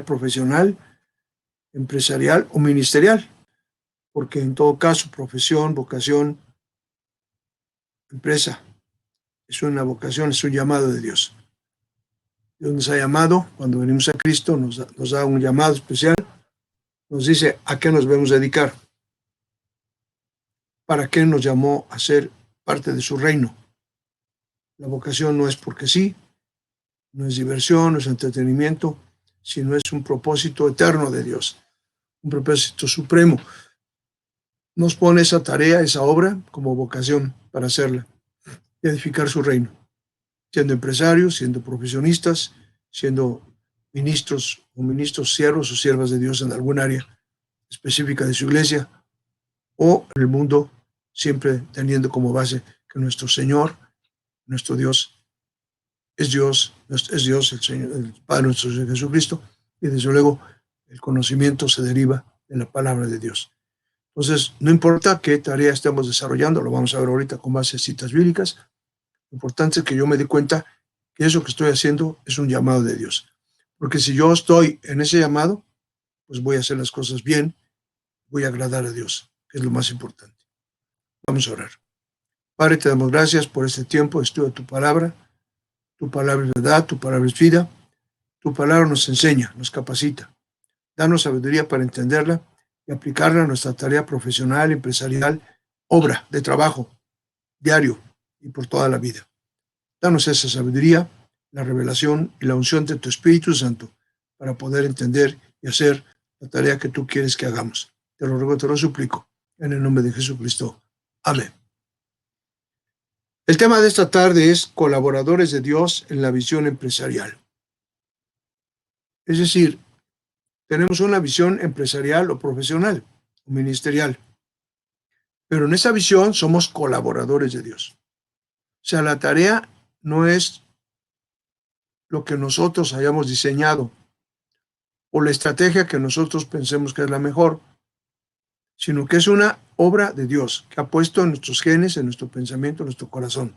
profesional, empresarial o ministerial, porque en todo caso, profesión, vocación, empresa, es una vocación, es un llamado de Dios. Dios nos ha llamado, cuando venimos a Cristo, nos da un llamado especial, nos dice a qué nos debemos dedicar, para qué nos llamó a ser parte de su reino. La vocación no es porque sí, no es diversión, no es entretenimiento, sino es un propósito eterno de Dios, un propósito supremo. Nos pone esa tarea, esa obra, como vocación para hacerla, y edificar su reino, siendo empresarios, siendo profesionistas, siendo ministros o ministros, siervos o siervas de Dios en algún área específica de su iglesia, o en el mundo, siempre teniendo como base que nuestro Señor, nuestro Dios, es Dios, el Señor, el Padre nuestro Señor Jesucristo, y desde luego el conocimiento se deriva de la palabra de Dios. Entonces, no importa qué tarea estemos desarrollando, lo vamos a ver ahorita con base en citas bíblicas, lo importante es que yo me dé cuenta que eso que estoy haciendo es un llamado de Dios. Porque si yo estoy en ese llamado, pues voy a hacer las cosas bien, voy a agradar a Dios, que es lo más importante. Vamos a orar. Padre, te damos gracias por este tiempo de estudio de tu palabra. Tu palabra es verdad, tu palabra es vida. Tu palabra nos enseña, nos capacita. Danos sabiduría para entenderla y aplicarla a nuestra tarea profesional, empresarial, obra de trabajo, diario y por toda la vida. Danos esa sabiduría, la revelación y la unción de tu Espíritu Santo para poder entender y hacer la tarea que tú quieres que hagamos. Te lo ruego, te lo suplico, en el nombre de Jesucristo. Amén. El tema de esta tarde es colaboradores de Dios en la visión empresarial. Es decir, tenemos una visión empresarial o profesional o ministerial, pero en esa visión somos colaboradores de Dios. O sea, la tarea no es lo que nosotros hayamos diseñado o la estrategia que nosotros pensemos que es la mejor, sino que es una obra de Dios que ha puesto en nuestros genes, en nuestro pensamiento, en nuestro corazón.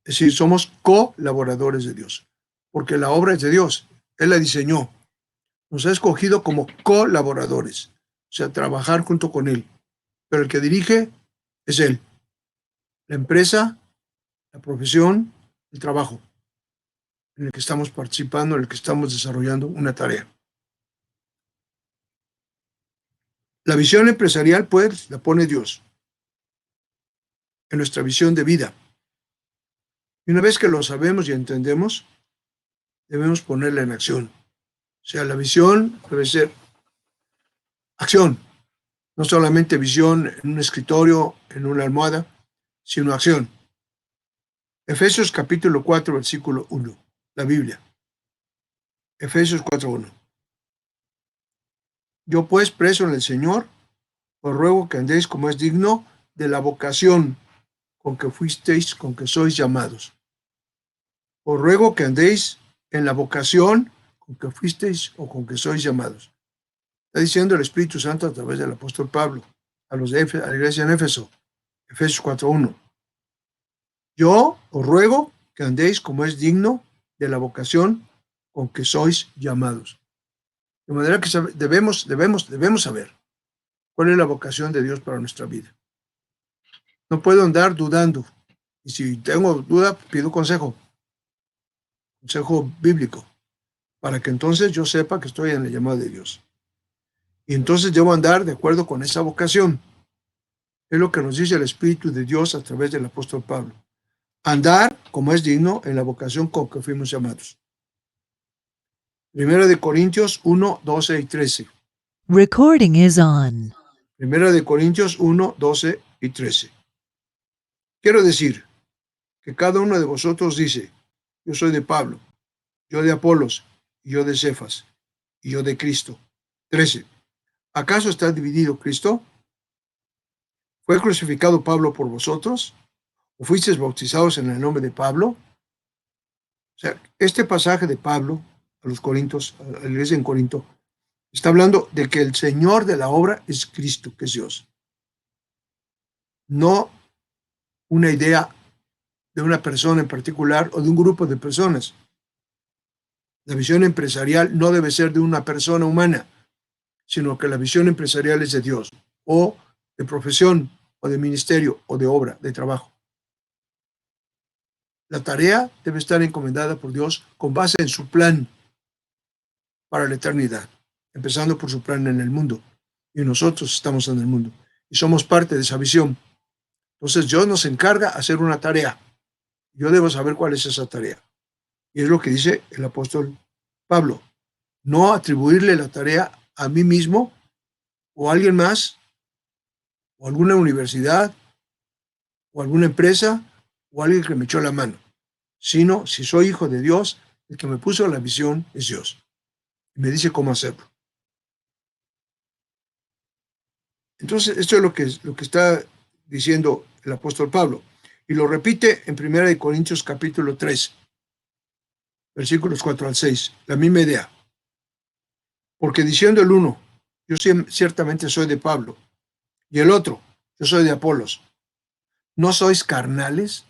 Es decir, somos colaboradores de Dios, porque la obra es de Dios, Él la diseñó, nos ha escogido como colaboradores, o sea, trabajar junto con Él, pero el que dirige es Él, la empresa, la profesión, el trabajo en el que estamos participando, en el que estamos desarrollando una tarea. La visión empresarial, pues, la pone Dios en nuestra visión de vida. Y una vez que lo sabemos y entendemos, debemos ponerla en acción. O sea, la visión debe ser acción, no solamente visión en un escritorio, en una almohada, sino acción. Efesios capítulo 4, versículo 1, la Biblia. Efesios 4:1. Yo pues, preso en el Señor, os ruego que andéis como es digno de la vocación con que fuisteis, con que sois llamados. Os ruego que andéis en la vocación con que fuisteis o con que sois llamados. Está diciendo el Espíritu Santo a través del apóstol Pablo a la iglesia en Éfeso, Efesios 4:1. Yo os ruego que andéis como es digno de la vocación con que sois llamados. De manera que debemos saber cuál es la vocación de Dios para nuestra vida. No puedo andar dudando. Y si tengo duda, pido consejo bíblico, para que entonces yo sepa que estoy en el llamado de Dios. Y entonces debo andar de acuerdo con esa vocación. Es lo que nos dice el Espíritu de Dios a través del apóstol Pablo. Andar como es digno en la vocación con que fuimos llamados. Primera de Corintios 1, 12 y 13. Recording is on. Primera de Corintios 1, 12 y 13. Quiero decir que cada uno de vosotros dice, yo soy de Pablo, yo de Apolos, y yo de Cefas, y yo de Cristo. 13. ¿Acaso está dividido Cristo? ¿Fue crucificado Pablo por vosotros? ¿O fuisteis bautizados en el nombre de Pablo? O sea, este pasaje de Pablo a los Corintios, a la iglesia en Corinto, está hablando de que el Señor de la obra es Cristo, que es Dios. No una idea de una persona en particular o de un grupo de personas. La visión empresarial no debe ser de una persona humana, sino que la visión empresarial es de Dios, o de profesión, o de ministerio, o de obra, de trabajo. La tarea debe estar encomendada por Dios con base en su plan para la eternidad, empezando por su plan en el mundo. Y nosotros estamos en el mundo y somos parte de esa visión. Entonces Dios nos encarga hacer una tarea. Yo debo saber cuál es esa tarea. Y es lo que dice el apóstol Pablo. No atribuirle la tarea a mí mismo o a alguien más, o a alguna universidad, o a alguna empresa, o a alguien que me echó la mano. Sino, si soy hijo de Dios, el que me puso la visión es Dios. Y me dice cómo hacerlo. Entonces, esto es lo que está diciendo el apóstol Pablo. Y lo repite en 1 Corintios capítulo 3, versículos 4 al 6. La misma idea. Porque diciendo el uno, yo ciertamente soy de Pablo, y el otro, yo soy de Apolos. ¿No sois carnales?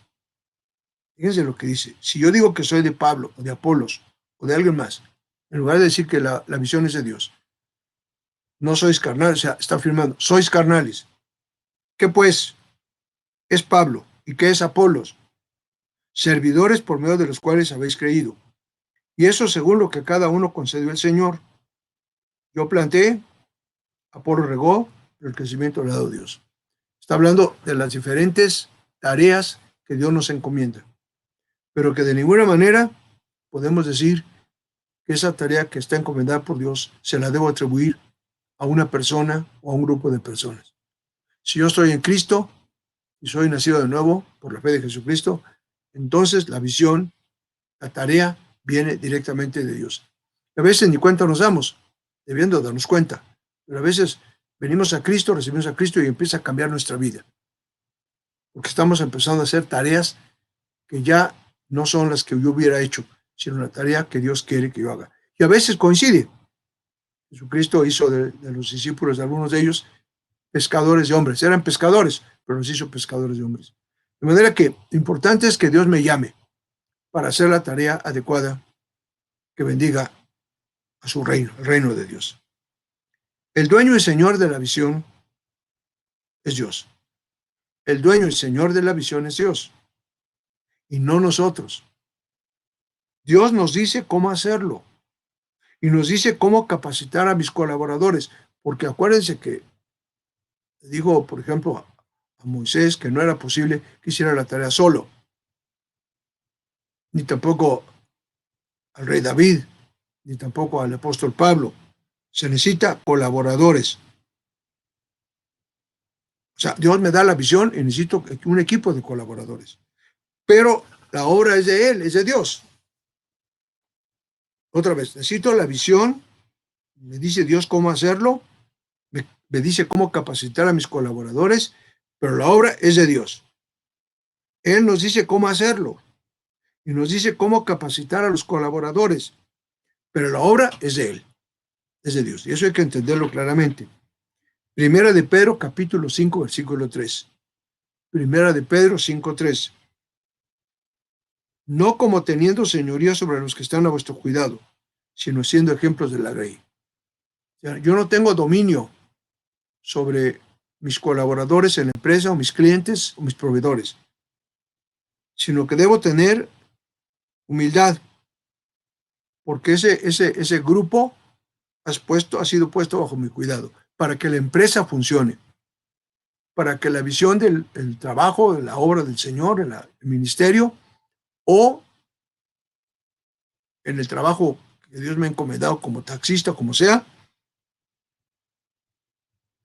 Fíjense lo que dice. Si yo digo que soy de Pablo, o de Apolos, o de alguien más, en lugar de decir que la visión es de Dios, no sois carnales, o sea, está afirmando, sois carnales. ¿Qué pues es Pablo y qué es Apolos? Servidores por medio de los cuales habéis creído. Y eso según lo que cada uno concedió el Señor. Yo planté, Apolo regó, pero el crecimiento lo ha dado Dios. Está hablando de las diferentes tareas que Dios nos encomienda, pero que de ninguna manera podemos decir que esa tarea que está encomendada por Dios se la debo atribuir a una persona o a un grupo de personas. Si yo estoy en Cristo y soy nacido de nuevo por la fe de Jesucristo, entonces la visión, la tarea viene directamente de Dios. A veces ni cuenta nos damos, debiendo darnos cuenta, pero a veces venimos a Cristo, recibimos a Cristo y empieza a cambiar nuestra vida, porque estamos empezando a hacer tareas que ya no son las que yo hubiera hecho, sino la tarea que Dios quiere que yo haga. Y a veces coincide. Jesucristo hizo de los discípulos, de algunos de ellos, pescadores de hombres. Eran pescadores, pero los hizo pescadores de hombres. De manera que lo importante es que Dios me llame para hacer la tarea adecuada que bendiga a su reino, el reino de Dios. El dueño y señor de la visión es Dios. El dueño y señor de la visión es Dios, y no nosotros. Dios nos dice cómo hacerlo, y nos dice cómo capacitar a mis colaboradores, porque acuérdense que dijo, por ejemplo, a Moisés que no era posible que hiciera la tarea solo, ni tampoco al rey David, ni tampoco al apóstol Pablo. Se necesita colaboradores. O sea, Dios me da la visión y necesito un equipo de colaboradores. Pero la obra es de Él, es de Dios. Otra vez, necesito la visión, me dice Dios cómo hacerlo, me dice cómo capacitar a mis colaboradores, pero la obra es de Dios. Él nos dice cómo hacerlo y nos dice cómo capacitar a los colaboradores, pero la obra es de Él, es de Dios. Y eso hay que entenderlo claramente. Primera de Pedro, capítulo 5, versículo 3. Primera de Pedro 5, 3. No como teniendo señoría sobre los que están a vuestro cuidado, sino siendo ejemplos de la ley. O sea, yo no tengo dominio sobre mis colaboradores en la empresa o mis clientes o mis proveedores, sino que debo tener humildad, porque ese grupo ha sido puesto bajo mi cuidado, para que la empresa funcione, para que la visión del trabajo, de la obra del Señor, el ministerio, o en el trabajo que Dios me ha encomendado como taxista, como sea,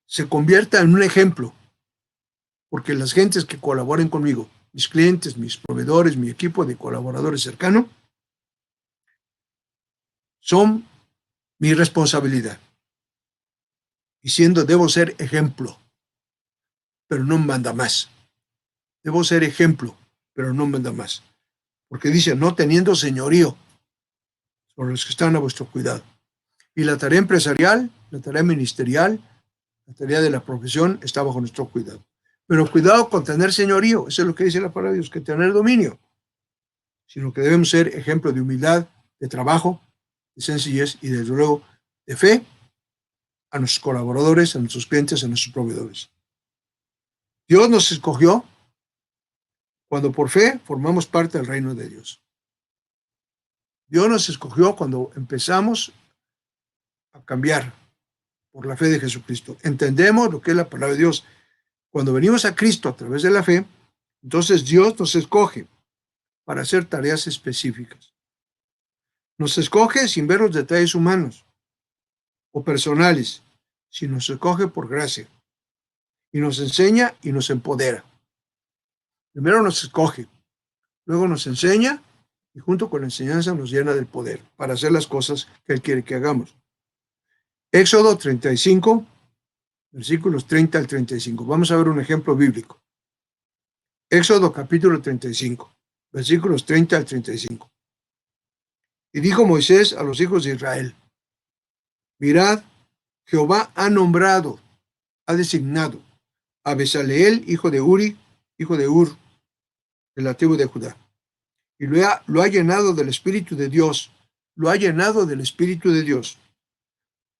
se convierta en un ejemplo, porque las gentes que colaboren conmigo, mis clientes, mis proveedores, mi equipo de colaboradores cercano, son mi responsabilidad. Y debo ser ejemplo, pero no manda más. Debo ser ejemplo, pero no manda más. Porque dice, no teniendo señorío sobre los que están a vuestro cuidado. Y la tarea empresarial, la tarea ministerial, la tarea de la profesión está bajo nuestro cuidado. Pero cuidado con tener señorío, eso es lo que dice la palabra de Dios, que tener dominio, sino que debemos ser ejemplo de humildad, de trabajo, de sencillez y desde luego de fe a nuestros colaboradores, a nuestros clientes, a nuestros proveedores. Dios nos escogió cuando por fe formamos parte del reino de Dios. Dios nos escogió cuando empezamos a cambiar por la fe de Jesucristo. Entendemos lo que es la palabra de Dios. Cuando venimos a Cristo a través de la fe, entonces Dios nos escoge para hacer tareas específicas. Nos escoge sin ver los detalles humanos o personales, sino nos escoge por gracia. Y nos enseña y nos empodera. Primero nos escoge, luego nos enseña y junto con la enseñanza nos llena del poder para hacer las cosas que Él quiere que hagamos. Éxodo 35, versículos 30 al 35. Vamos a ver un ejemplo bíblico. Éxodo capítulo 35, versículos 30 al 35. Y dijo Moisés a los hijos de Israel: mirad, Jehová ha nombrado, ha designado a Bezaleel, hijo de Uri, hijo de Ur, de la tribu de Judá, y lo ha llenado del Espíritu de Dios, lo ha llenado del Espíritu de Dios,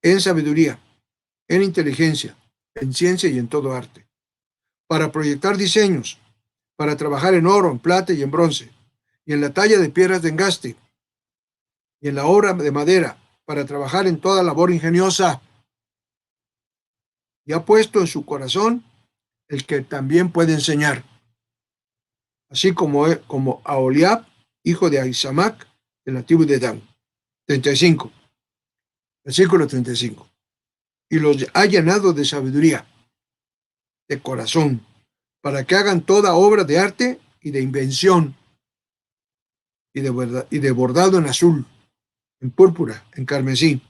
en sabiduría, en inteligencia, en ciencia y en todo arte, para proyectar diseños, para trabajar en oro, en plata y en bronce, y en la talla de piedras de engaste, y en la obra de madera, para trabajar en toda labor ingeniosa. Y ha puesto en su corazón el que también puede enseñar, así como a Oliab, hijo de Ahisamac, de la tribu de Dan. 35, versículo 35. Y los ha llenado de sabiduría, de corazón, para que hagan toda obra de arte y de invención, y de bordado en azul, en púrpura, en carmesí,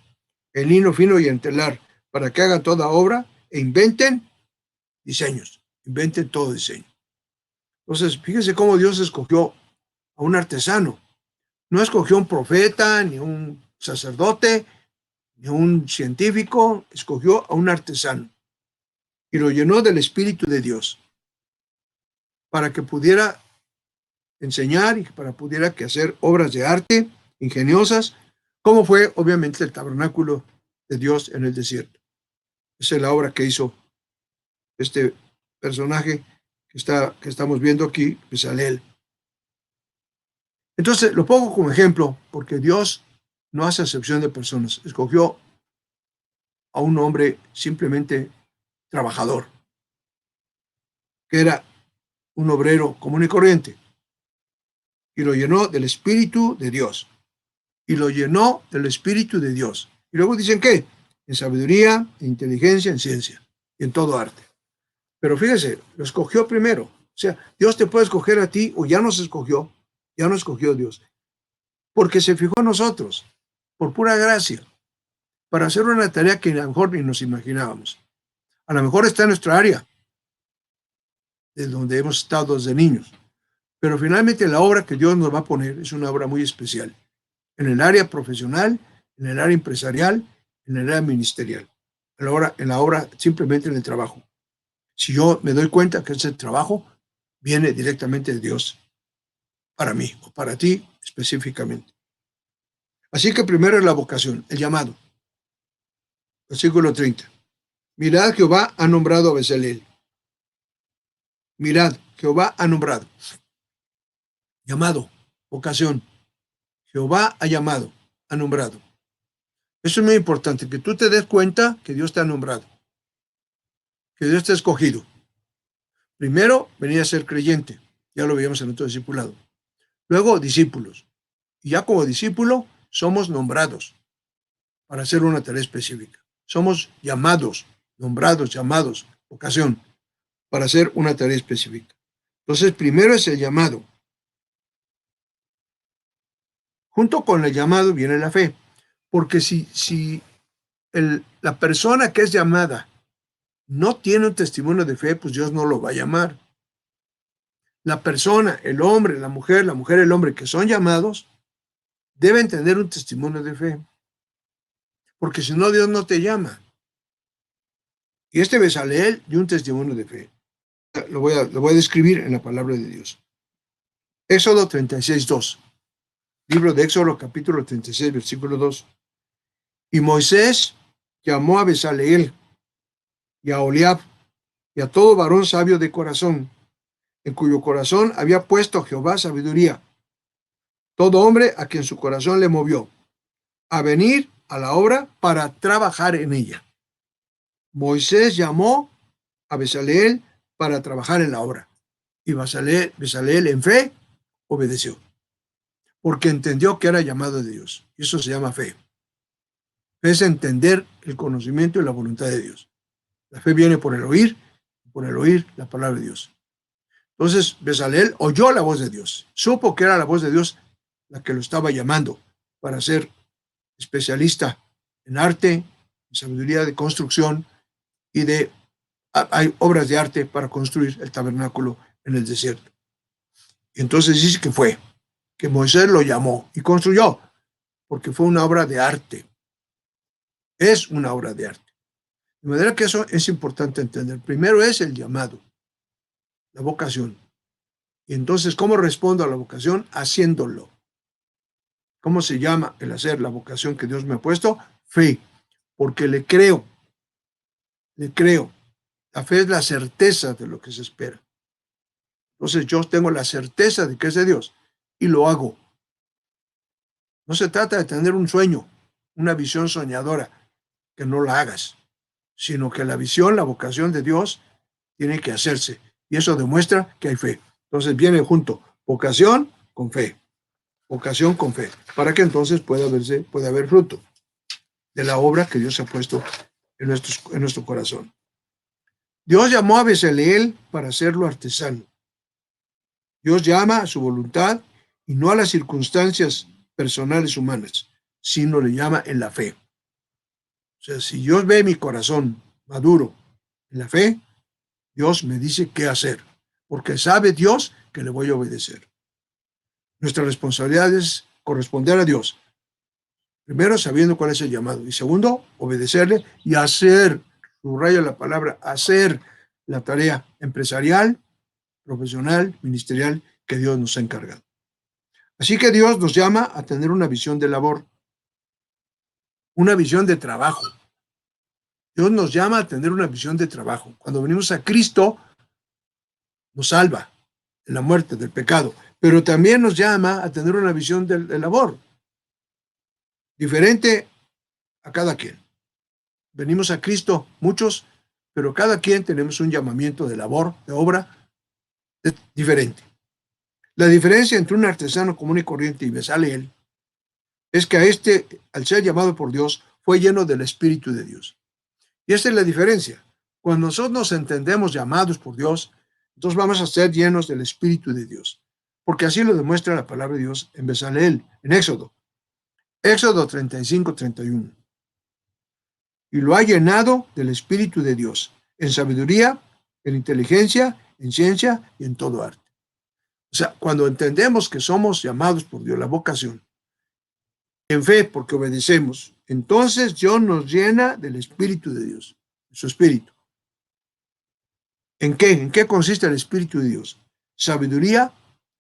en lino fino y en telar, para que hagan toda obra e inventen diseños, inventen todo diseño. Entonces, fíjense cómo Dios escogió a un artesano. No escogió un profeta, ni un sacerdote, ni un científico, escogió a un artesano y lo llenó del Espíritu de Dios para que pudiera enseñar y para pudiera hacer obras de arte ingeniosas, como fue obviamente el tabernáculo de Dios en el desierto. Esa es la obra que hizo este personaje que estamos viendo aquí, Bezaleel. Entonces, lo pongo como ejemplo porque Dios no hace acepción de personas. Escogió a un hombre simplemente trabajador, que era un obrero común y corriente, y lo llenó del Espíritu de Dios. Y lo llenó del Espíritu de Dios. Y luego dicen ¿qué? En sabiduría, en inteligencia, en ciencia, y en todo arte. Pero fíjese, lo escogió primero. O sea, Dios te puede escoger a ti, o ya nos escogió Dios, porque se fijó en nosotros, por pura gracia, para hacer una tarea que a lo mejor ni nos imaginábamos. A lo mejor está en nuestra área, de donde hemos estado desde niños. Pero finalmente la obra que Dios nos va a poner es una obra muy especial. En el área profesional, en el área empresarial, en el área ministerial. En la obra simplemente en el trabajo. Si yo me doy cuenta que ese trabajo viene directamente de Dios para mí o para ti específicamente. Así que primero es la vocación, el llamado. Versículo 30. Mirad, Jehová ha nombrado a Bezaleel. Mirad, Jehová ha nombrado. Llamado, vocación. Jehová ha llamado, ha nombrado. Eso es muy importante, que tú te des cuenta que Dios te ha nombrado, que Dios te ha escogido. Primero, venir a ser creyente, ya lo veíamos en otro discipulado. Luego, discípulos. Y ya como discípulo, somos nombrados para hacer una tarea específica. Somos llamados, nombrados, llamados, vocación, para hacer una tarea específica. Entonces, primero es el llamado. Junto con el llamado viene la fe, porque si la persona que es llamada no tiene un testimonio de fe, pues Dios no lo va a llamar. La persona, el hombre, la mujer, el hombre que son llamados, deben tener un testimonio de fe, porque si no, Dios no te llama. Y este Bezaleel dio un testimonio de fe. Lo voy a describir en la palabra de Dios. Éxodo 36:2. Libro de Éxodo, capítulo 36, versículo 2. Y Moisés llamó a Bezaleel y a Oliab y a todo varón sabio de corazón, en cuyo corazón había puesto Jehová sabiduría, todo hombre a quien su corazón le movió, a venir a la obra para trabajar en ella. Moisés llamó a Bezaleel para trabajar en la obra, y Bezaleel en fe obedeció, porque entendió que era llamado de Dios. Y eso se llama fe. Fe es entender el conocimiento y la voluntad de Dios. La fe viene por el oír la palabra de Dios. Entonces Bezaleel oyó la voz de Dios, supo que era la voz de Dios la que lo estaba llamando para ser especialista en arte, en sabiduría de construcción y hay obras de arte para construir el tabernáculo en el desierto. Y entonces dice que Moisés lo llamó y construyó, porque fue una obra de arte. Es una obra de arte. De manera que eso es importante entender. Primero es el llamado, la vocación. Y entonces, ¿cómo respondo a la vocación? Haciéndolo. ¿Cómo se llama el hacer la vocación que Dios me ha puesto? Fe, porque le creo. Le creo. La fe es la certeza de lo que se espera. Entonces yo tengo la certeza de que es de Dios y lo hago. No se trata de tener un sueño, una visión soñadora, que no la hagas, sino que la visión, la vocación de Dios tiene que hacerse. Y eso demuestra que hay fe. Entonces viene junto vocación con fe. Vocación con fe. Para que entonces pueda haber fruto de la obra que Dios ha puesto en nuestro corazón. Dios llamó a Bezaleel para hacerlo artesano. Dios llama a su voluntad y no a las circunstancias personales humanas, sino le llama en la fe. O sea, si Dios ve mi corazón maduro en la fe, Dios me dice qué hacer, porque sabe Dios que le voy a obedecer. Nuestra responsabilidad es corresponder a Dios. Primero, sabiendo cuál es el llamado. Y segundo, obedecerle y hacer, subraya la palabra, hacer la tarea empresarial, profesional, ministerial que Dios nos ha encargado. Así que Dios nos llama a tener una visión de labor, una visión de trabajo. Dios nos llama a tener una visión de trabajo. Cuando venimos a Cristo, nos salva de la muerte, del pecado, pero también nos llama a tener una visión de labor, diferente a cada quien. Venimos a Cristo, muchos, pero cada quien tenemos un llamamiento de labor, de obra, diferente. La diferencia entre un artesano común y corriente y Bezaleel es que a este, al ser llamado por Dios, fue lleno del Espíritu de Dios. Y esta es la diferencia. Cuando nosotros nos entendemos llamados por Dios, entonces vamos a ser llenos del Espíritu de Dios. Porque así lo demuestra la palabra de Dios en Bezaleel, en Éxodo. Éxodo 35-31. Y lo ha llenado del Espíritu de Dios, en sabiduría, en inteligencia, en ciencia y en todo arte. O sea, cuando entendemos que somos llamados por Dios, la vocación, en fe, porque obedecemos, entonces Dios nos llena del Espíritu de Dios, de su Espíritu. ¿En qué? ¿En qué consiste el Espíritu de Dios? Sabiduría,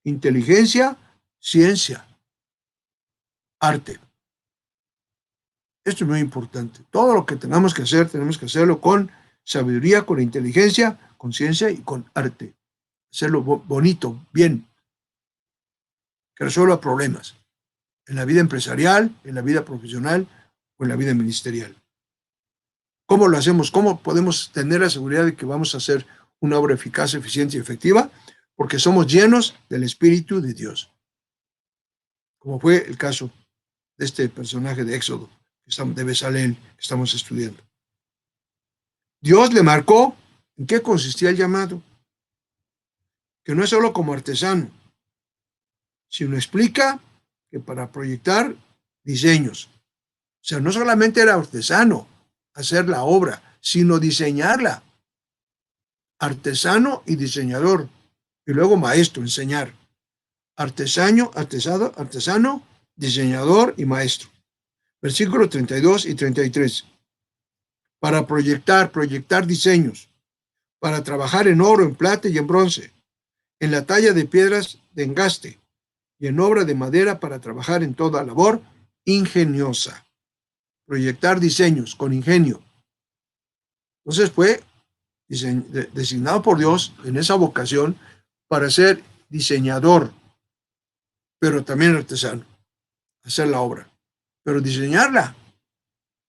inteligencia, ciencia, arte. Esto es muy importante. Todo lo que tengamos que hacer, tenemos que hacerlo con sabiduría, con inteligencia, con ciencia y con arte. Hacerlo bonito, bien, que resuelva problemas en la vida empresarial, en la vida profesional o en la vida ministerial. ¿Cómo lo hacemos? ¿Cómo podemos tener la seguridad de que vamos a hacer una obra eficaz, eficiente y efectiva? Porque somos llenos del Espíritu de Dios. Como fue el caso de este personaje de Éxodo, de Bezaleel, que estamos estudiando. Dios le marcó en qué consistía el llamado, que no es solo como artesano, sino explica que para proyectar diseños. O sea, no solamente era artesano hacer la obra, sino diseñarla. Artesano y diseñador. Y luego maestro, enseñar. Artesano, diseñador y maestro. Versículos 32 y 33. Para proyectar diseños. Para trabajar en oro, en plata y en bronce. En la talla de piedras de engaste. Y en obra de madera para trabajar en toda labor ingeniosa. proyectar diseños con ingenio. Entonces fue designado por Dios en esa vocación para ser diseñador, pero también artesano, hacer la obra. Pero diseñarla,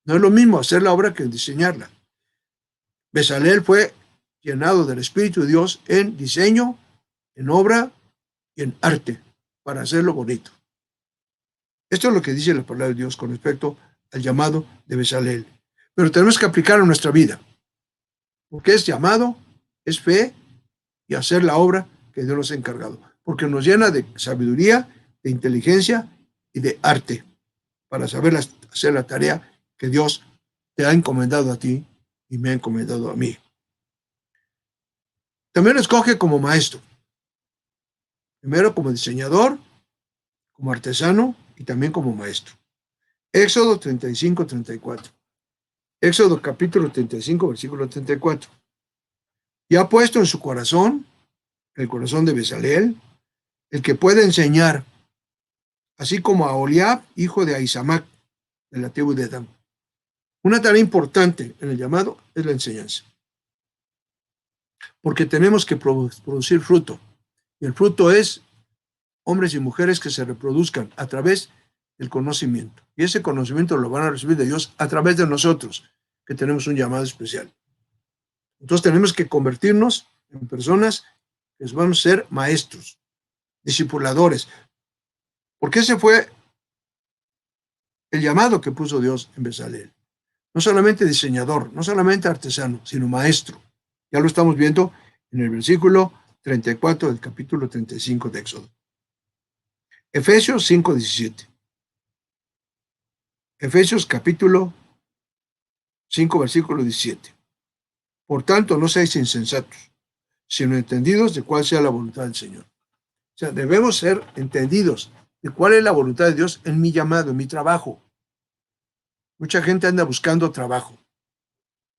no es lo mismo hacer la obra que diseñarla. Bezalel fue llenado del Espíritu de Dios en diseño, en obra y en arte, para hacerlo bonito. Esto es lo que dice la palabra de Dios con respecto al llamado de Bezalel. Pero tenemos que aplicarlo en nuestra vida, porque es llamado, es fe y hacer la obra que Dios nos ha encargado, porque nos llena de sabiduría, de inteligencia y de arte para saber hacer la tarea que Dios te ha encomendado a ti y me ha encomendado a mí. También lo escoge como maestro, primero como diseñador, como artesano y también como maestro. Éxodo 35-34. Éxodo capítulo 35, versículo 34. Y ha puesto en su corazón, el corazón de Bezaleel, el que puede enseñar, así como a Oliab, hijo de Ahisamac, de la tribu de Edom. Una tarea importante en el llamado es la enseñanza, porque tenemos que producir fruto, y el fruto es hombres y mujeres que se reproduzcan a través del conocimiento, y ese conocimiento lo van a recibir de Dios a través de nosotros, que tenemos un llamado especial. Entonces tenemos que convertirnos en personas que van a ser maestros, discipuladores, porque ese fue el llamado que puso Dios en Bezaleel. No solamente diseñador, no solamente artesano, sino maestro. Ya lo estamos viendo en el versículo 34 del capítulo 35 de Éxodo. Efesios 5:17. Efesios capítulo 5, versículo 17. Por tanto, no seáis insensatos, sino entendidos de cuál sea la voluntad del Señor. O sea, debemos ser entendidos de cuál es la voluntad de Dios en mi llamado, en mi trabajo. Mucha gente anda buscando trabajo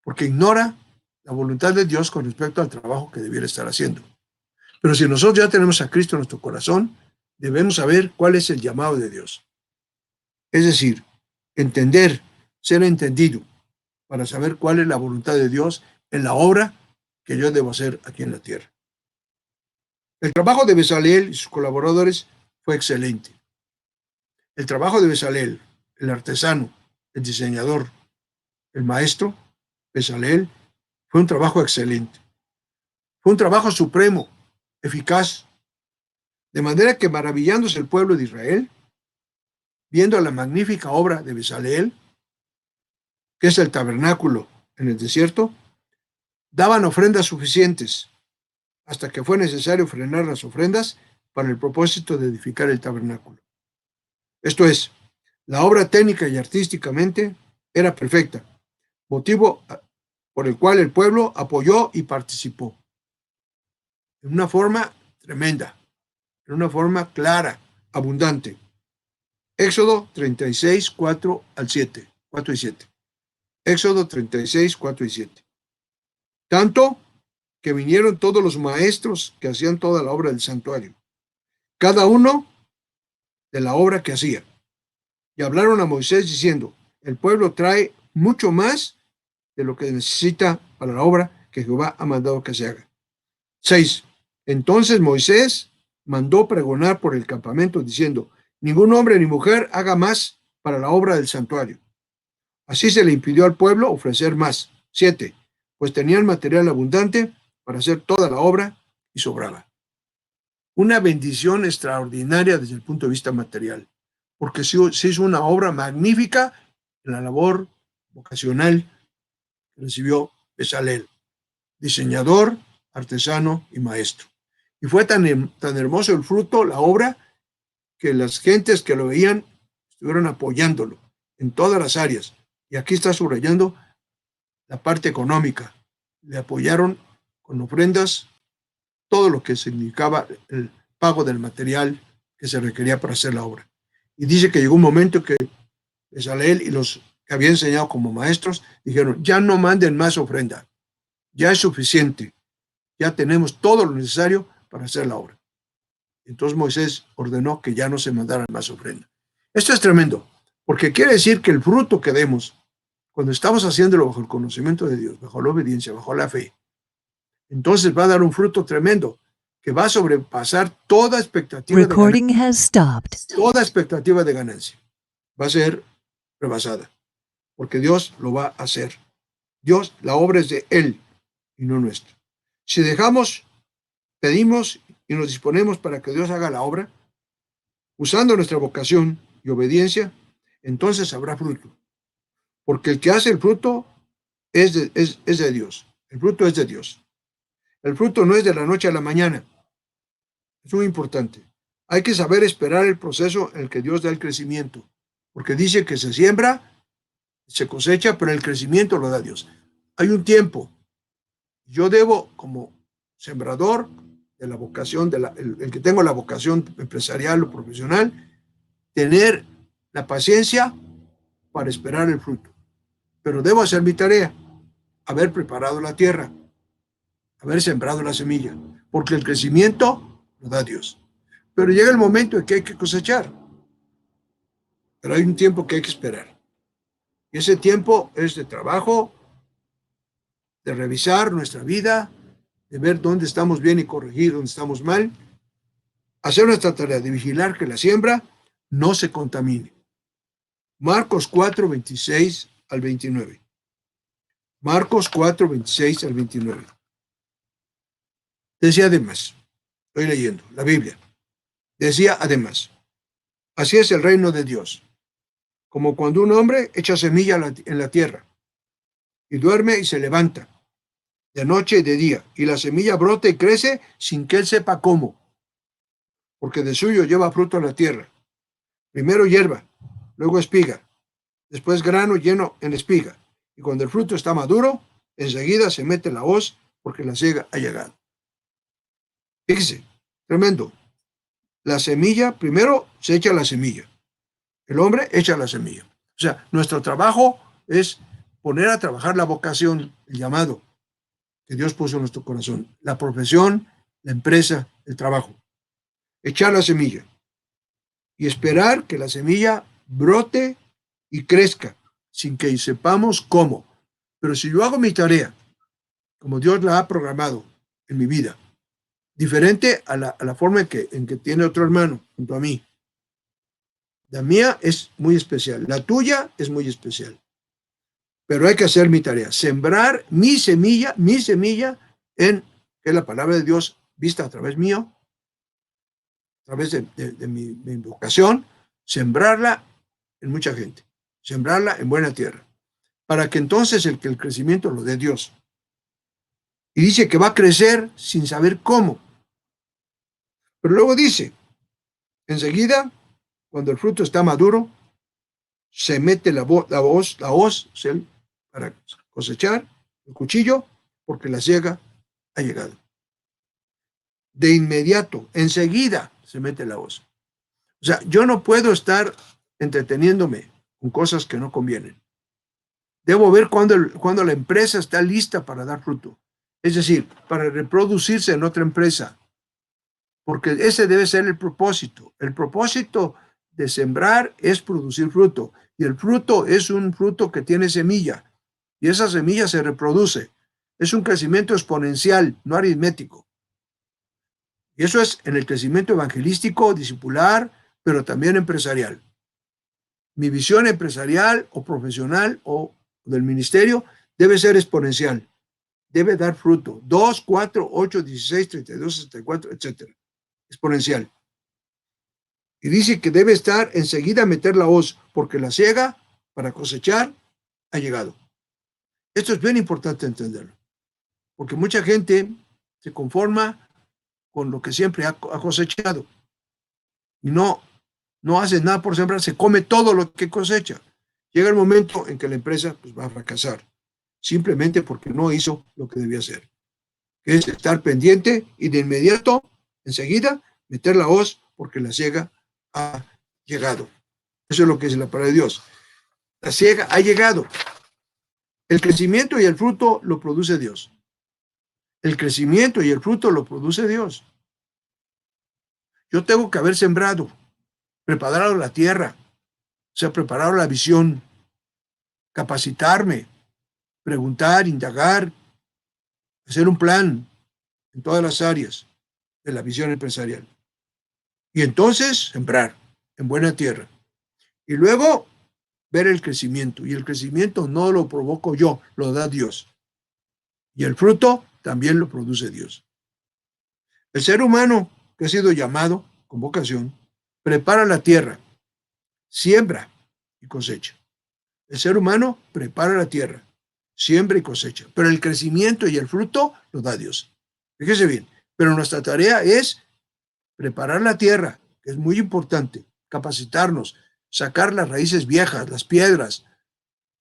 porque ignora la voluntad de Dios con respecto al trabajo que debiera estar haciendo. Pero si nosotros ya tenemos a Cristo en nuestro corazón, debemos saber cuál es el llamado de Dios. Es decir, entender, ser entendido, para saber cuál es la voluntad de Dios en la obra que yo debo hacer aquí en la tierra. El trabajo de Bezaleel y sus colaboradores fue excelente. El trabajo de Bezaleel, el artesano, el diseñador, el maestro, Bezaleel, fue un trabajo excelente. Fue un trabajo supremo, eficaz, de manera que maravillándose el pueblo de Israel, viendo la magnífica obra de Bezaleel, que es el tabernáculo en el desierto, daban ofrendas suficientes hasta que fue necesario frenar las ofrendas para el propósito de edificar el tabernáculo. Esto es, la obra técnica y artísticamente era perfecta, motivo por el cual el pueblo apoyó y participó. En una forma tremenda, en una forma clara, abundante. Éxodo 36, 4 al 7, 4 y 7. Éxodo 36, 4 y 7. Tanto que vinieron todos los maestros que hacían toda la obra del santuario, cada uno de la obra que hacía. Y hablaron a Moisés diciendo, el pueblo trae mucho más de lo que necesita para la obra que Jehová ha mandado que se haga. 6. Entonces Moisés mandó pregonar por el campamento diciendo, ningún hombre ni mujer haga más para la obra del santuario. Así se le impidió al pueblo ofrecer más. 7. Pues tenían material abundante para hacer toda la obra y sobraba. Una bendición extraordinaria desde el punto de vista material, porque se hizo una obra magnífica en la labor vocacional que recibió Bezaleel, diseñador, artesano y maestro. Y fue tan hermoso el fruto, la obra, que las gentes que lo veían estuvieron apoyándolo en todas las áreas. Y aquí está subrayando la parte económica. Le apoyaron con ofrendas todo lo que significaba el pago del material que se requería para hacer la obra. Y dice que llegó un momento que Bezaleel y los que había enseñado como maestros dijeron, ya no manden más ofrenda, ya es suficiente, ya tenemos todo lo necesario para hacer la obra. Entonces Moisés ordenó que ya no se mandaran más ofrenda. Esto es tremendo, Porque quiere decir que el fruto que demos, cuando estamos haciéndolo bajo el conocimiento de Dios, bajo la obediencia, bajo la fe, entonces va a dar un fruto tremendo que va a sobrepasar toda expectativa de ganancia. Recording has stopped. Toda expectativa de ganancia va a ser rebasada, porque Dios lo va a hacer. Dios, la obra es de Él y no nuestra. Si dejamos, pedimos y nos disponemos para que Dios haga la obra, usando nuestra vocación y obediencia, entonces habrá fruto. Porque el que hace el fruto es de Dios. El fruto es de Dios. El fruto no es de la noche a la mañana. Es muy importante. Hay que saber esperar el proceso en el que Dios da el crecimiento. Porque dice que se siembra, se cosecha, pero el crecimiento lo da Dios. Hay un tiempo. Yo debo, como sembrador de la vocación, el que tengo la vocación empresarial o profesional, tener la paciencia para esperar el fruto. Pero debo hacer mi tarea, haber preparado la tierra, haber sembrado la semilla, porque el crecimiento lo da Dios. Pero llega el momento en que hay que cosechar. Pero hay un tiempo que hay que esperar. Y ese tiempo es de trabajo, de revisar nuestra vida, de ver dónde estamos bien y corregir dónde estamos mal, hacer nuestra tarea de vigilar que la siembra no se contamine. Marcos 4, 26 al 29. Marcos 4, 26 al 29. Decía además, estoy leyendo la Biblia, decía además, así es el reino de Dios, como cuando un hombre echa semilla en la tierra y duerme y se levanta, de noche y de día, y la semilla brota y crece sin que él sepa cómo, porque de suyo lleva fruto a la tierra. Primero hierba, luego espiga, después grano lleno en espiga, y cuando el fruto está maduro, enseguida se mete la hoz, porque la siega ha llegado. Fíjese, tremendo. La semilla, primero se echa la semilla. El hombre echa la semilla. O sea, nuestro trabajo es poner a trabajar la vocación, el llamado que Dios puso en nuestro corazón, la profesión, la empresa, el trabajo. Echar la semilla y esperar que la semilla brote y crezca sin que sepamos cómo. Pero si yo hago mi tarea como Dios la ha programado en mi vida, diferente a la forma en que tiene otro hermano junto a mí, la mía es muy especial, la tuya es muy especial. Pero hay que hacer mi tarea, sembrar mi semilla en que es la palabra de Dios vista a través mío, a través de mi vocación, sembrarla en mucha gente, sembrarla en buena tierra, para que entonces el crecimiento lo dé Dios. Y dice que va a crecer sin saber cómo. Pero luego dice, enseguida, cuando el fruto está maduro, se mete la hoz para cosechar, el cuchillo, porque la siega ha llegado. De inmediato, enseguida, se mete la hoz. O sea, yo no puedo estar entreteniéndome con cosas que no convienen. Debo ver cuando la empresa está lista para dar fruto. Es decir, para reproducirse en otra empresa. Porque ese debe ser el propósito. El propósito de sembrar es producir fruto. Y el fruto es un fruto que tiene semilla. Y esa semilla se reproduce. Es un crecimiento exponencial, no aritmético. Y eso es en el crecimiento evangelístico, discipular, pero también empresarial. Mi visión empresarial o profesional o del ministerio debe ser exponencial. Debe dar fruto. 2, 4, 8, 16, 32, 64, etc. Exponencial. Y dice que debe estar enseguida a meter la hoz, porque la siega para cosechar ha llegado. Esto es bien importante entenderlo, porque mucha gente se conforma con lo que siempre ha cosechado y no hace nada por sembrar, se come todo lo que cosecha. Llega el momento en que la empresa pues, va a fracasar, simplemente porque no hizo lo que debía hacer, que es estar pendiente y de inmediato, enseguida, meter la hoz, porque la siega ha llegado. Eso es lo que dice la palabra de Dios. La siega ha llegado. El crecimiento y el fruto lo produce Dios. El crecimiento y el fruto lo produce Dios. Yo tengo que haber sembrado, preparado la tierra, sea, preparar la visión, capacitarme, preguntar, indagar, hacer un plan en todas las áreas de la visión empresarial. Y entonces sembrar en buena tierra. Y luego ver el crecimiento. Y el crecimiento no lo provoco yo, lo da Dios. Y el fruto también lo produce Dios. El ser humano que ha sido llamado con vocación, prepara la tierra, siembra y cosecha. El ser humano prepara la tierra, siembra y cosecha. Pero el crecimiento y el fruto lo da Dios. Fíjese bien. Pero nuestra tarea es preparar la tierra, que es muy importante, capacitarnos, sacar las raíces viejas, las piedras,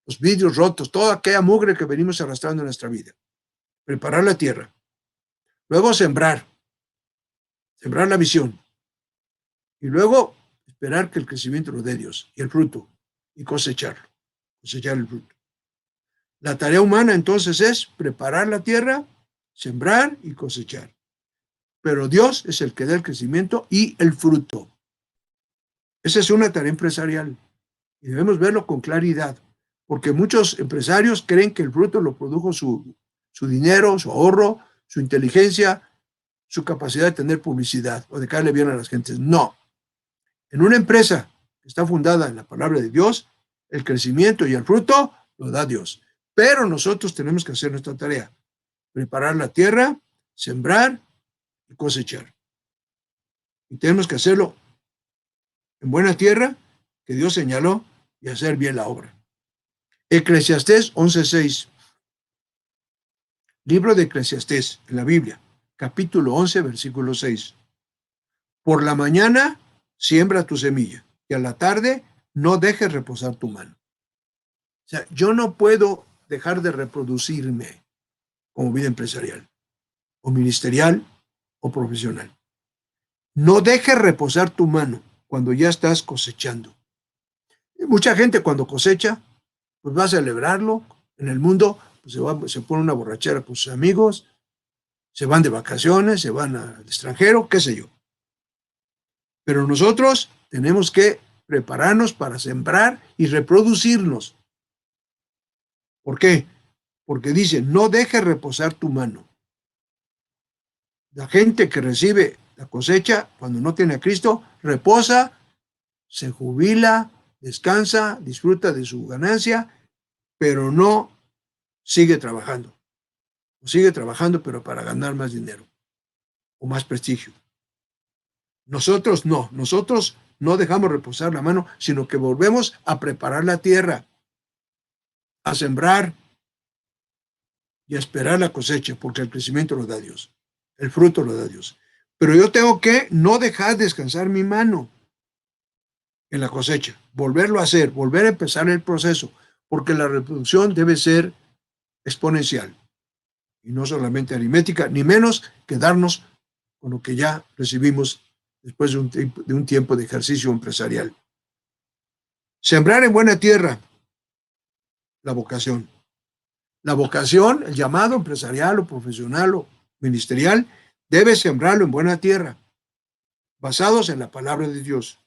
los vidrios rotos, toda aquella mugre que venimos arrastrando en nuestra vida. Preparar la tierra. Luego sembrar la visión. Y luego esperar que el crecimiento lo dé Dios y el fruto, y cosechar el fruto. La tarea humana entonces es preparar la tierra, sembrar y cosechar. Pero Dios es el que da el crecimiento y el fruto. Esa es una tarea empresarial y debemos verlo con claridad, porque muchos empresarios creen que el fruto lo produjo su dinero, su ahorro, su inteligencia, su capacidad de tener publicidad o de caerle bien a las gentes. No. En una empresa que está fundada en la palabra de Dios, el crecimiento y el fruto lo da Dios. Pero nosotros tenemos que hacer nuestra tarea, preparar la tierra, sembrar y cosechar. Y tenemos que hacerlo en buena tierra que Dios señaló y hacer bien la obra. Eclesiastés 11:6. Libro de Eclesiastés en la Biblia, capítulo 11, versículo 6. Por la mañana siembra tu semilla y a la tarde no dejes reposar tu mano. O sea, yo no puedo dejar de reproducirme como vida empresarial, o ministerial, o profesional. No dejes reposar tu mano cuando ya estás cosechando. Y mucha gente cuando cosecha, pues va a celebrarlo. En el mundo, pues se pone una borrachera con sus amigos, se van de vacaciones, se van al extranjero, qué sé yo. Pero nosotros tenemos que prepararnos para sembrar y reproducirnos. ¿Por qué? Porque dice, no dejes reposar tu mano. La gente que recibe la cosecha cuando no tiene a Cristo, reposa, se jubila, descansa, disfruta de su ganancia, pero no sigue trabajando. Sigue trabajando, pero para ganar más dinero o más prestigio. Nosotros no dejamos reposar la mano, sino que volvemos a preparar la tierra, a sembrar y a esperar la cosecha, porque el crecimiento lo da Dios, el fruto lo da Dios. Pero yo tengo que no dejar descansar mi mano en la cosecha, volverlo a hacer, volver a empezar el proceso, porque la reproducción debe ser exponencial y no solamente aritmética, ni menos quedarnos con lo que ya recibimos después de un tiempo de ejercicio empresarial. Sembrar en buena tierra, la vocación. La vocación, el llamado empresarial o profesional o ministerial, debe sembrarlo en buena tierra, basados en la palabra de Dios.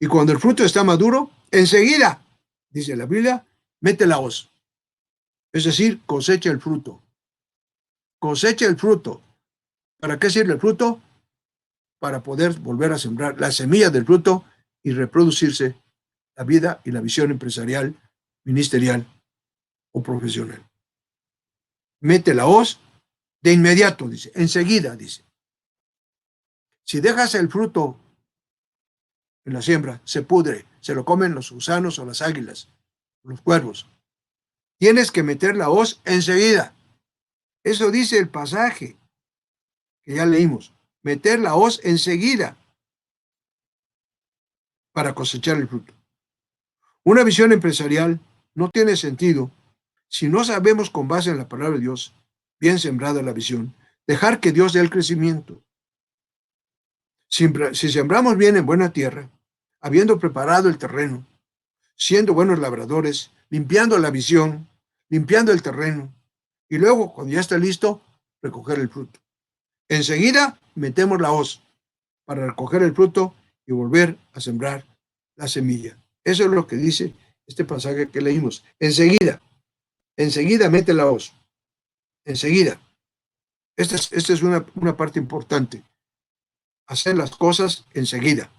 Y cuando el fruto está maduro, enseguida, dice la Biblia, mete la hoz. Es decir, cosecha el fruto. Cosecha el fruto. ¿Para qué sirve el fruto? Para poder volver a sembrar la semilla del fruto y reproducirse la vida y la visión empresarial, ministerial o profesional. Mete la hoz de inmediato, dice, enseguida, dice. Si dejas el fruto en la siembra, se pudre, se lo comen los gusanos o las águilas, o los cuervos. Tienes que meter la hoz enseguida. Eso dice el pasaje que ya leímos. Meter la hoz enseguida para cosechar el fruto. Una visión empresarial no tiene sentido si no sabemos con base en la palabra de Dios, bien sembrada la visión, dejar que Dios dé el crecimiento. Si sembramos bien en buena tierra, habiendo preparado el terreno, siendo buenos labradores, limpiando la visión, limpiando el terreno, y luego, cuando ya está listo, recoger el fruto. Enseguida metemos la hoz para recoger el fruto y volver a sembrar la semilla. Eso es lo que dice este pasaje que leímos. Enseguida mete la hoz. Enseguida. Esta es una parte importante. Hacer las cosas enseguida.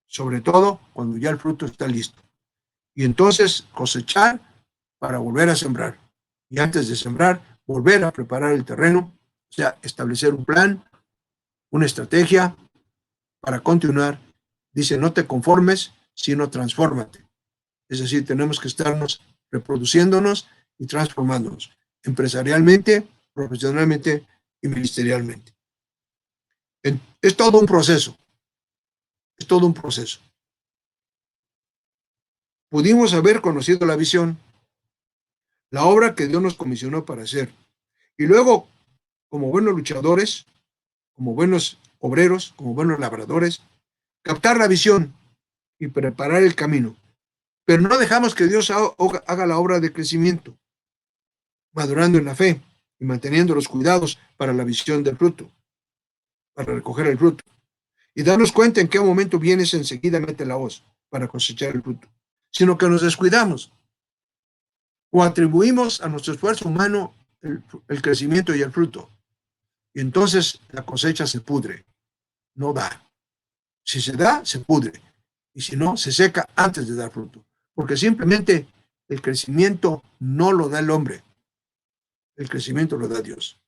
Sobre todo cuando ya el fruto está listo. Y entonces cosechar para volver a sembrar. Y antes de sembrar, volver a preparar el terreno, o sea, establecer un plan, una estrategia para continuar. Dice, no te conformes, sino transfórmate. Es decir, tenemos que estarnos reproduciéndonos y transformándonos empresarialmente, profesionalmente y ministerialmente. Es todo un proceso, es todo un proceso. Pudimos haber conocido la visión, la obra que Dios nos comisionó para hacer. Y luego, como buenos luchadores, como buenos obreros, como buenos labradores, captar la visión y preparar el camino. Pero no dejamos que Dios haga la obra de crecimiento, madurando en la fe y manteniendo los cuidados para la visión del fruto, para recoger el fruto. Y darnos cuenta en qué momento vienes enseguida, mete la hoz para cosechar el fruto. Sino que nos descuidamos o atribuimos a nuestro esfuerzo humano el crecimiento y el fruto. Y entonces la cosecha se pudre, no da. Si se da, se pudre. Y si no, se seca antes de dar fruto. Porque simplemente el crecimiento no lo da el hombre. El crecimiento lo da Dios.